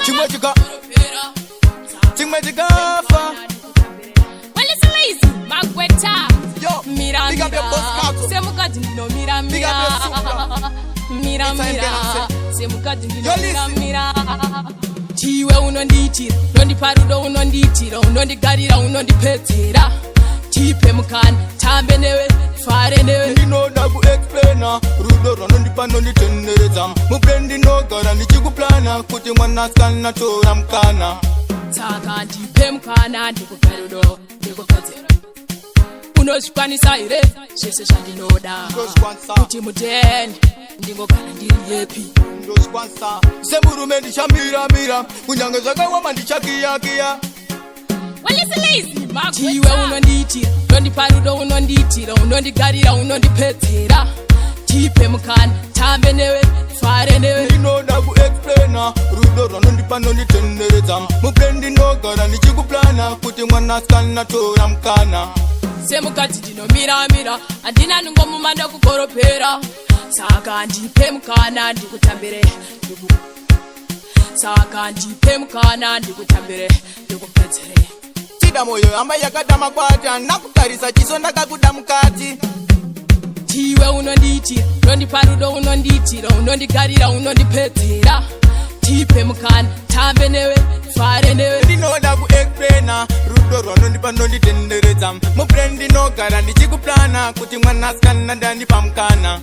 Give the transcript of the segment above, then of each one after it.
chimwe chikafa. Well, it's lazy, Magweta. Yo, Mira, big up your boss, Kato. Semukadi no mira, Big up your super. mira, Mira. Semukadi no Yo, mira, listen. mira. Chiwe unonditira, unondi parudo unonditira, unondi garira, unondi petira. Chipe mukani, tambe newe, fare newe. Ndinoda kuexplaina rudo rwanondipa ndonditendereza mupendi ndogara ndichikuplana kuti mwanasikana tora mukana. Saka ndipe mukana ndikuperudo ndikupedzera. Unozvikwanisa here zvese zvandinoda Ndozvikwanisa. kuti mutende ndingogara ndiri happy. Ndozvikwanisa. Semurume ndichamira kunyange zvakawama ndichakiyakiya. Well, it's lazy, Chiwe unonditira, unondipa rudo unonditira, unondigarira, unondipedzera. Chipe mukana, tambe newe, fare newe. Ndinoda kuexplaina rudo rwanondipa ndonditendereza mupendi ndogara ndichikuplana kuti mwanasikana tora mukana. Semukati ndinomira, handina nungomuma ndokukoropera. Saka ndipe mukana ndikutambire, saka ndipe mukana ndikutambire, ndikupedzere. Chida moyo amba yakada makwata nakutarisa chiso ndakakuda mukati. Chiwe unonditira, unondipa rudo unonditira, unondigarira, unondipedzera. Chipe mukana, tambe newe, fare newe. Ndinoda kuexplaina rudo rwanondipa ndonditendereza mupendi ndogara ndichikuplana kuti mwanasikana ndandipa mukana.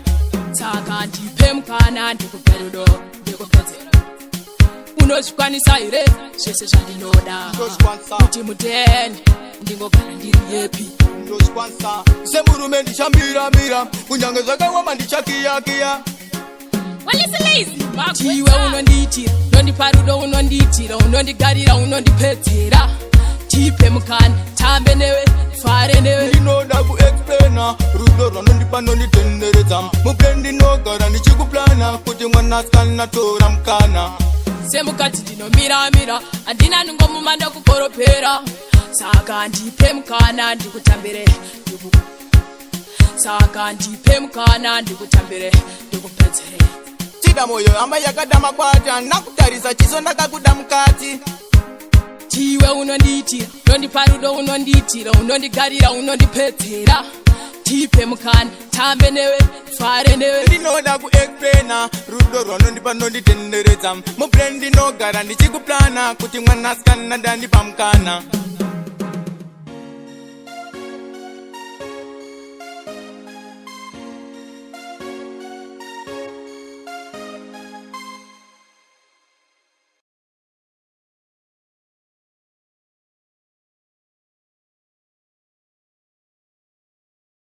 Saka ndipe mukana ndikupe rudo ndikupedzera. Unozvikwanisa here zvese zvandinoda Ndozvikwanisa. kuti mutende ndingogara ndiri happy. Ndozvikwanisa. Semurume ndichamira kunyange zvakawama ndichakiyakiya. Well, it's lazy, Chiwe unonditira, unondipa rudo unonditira, unondigarira, unondipedzera. Chipe mukana, tambe newe, fare newe. Ndinoda kuexplaina rudo rwanondipa ndonditendereza mupendi ndogara ndichikuplana kuti mwanasikana tora mukana. Semukati ndinomira, handina nungomuma ndokukoropera. Saka ndipe mukana ndikutambire, saka ndipe mukana ndikutambire, ndikupedzere. Chida moyo amba yakada makwata nakutarisa chiso ndakakuda mukati. Chiwe unonditira, unondipa rudo unonditira, unondigarira, unondipedzera. Chipe mukana, tambe newe, fare newe. Ndinoda kuexplaina rudo rwanondipa ndonditendereza mupendi ndogara ndichikuplana kuti mwanasikana ndandipa mukana.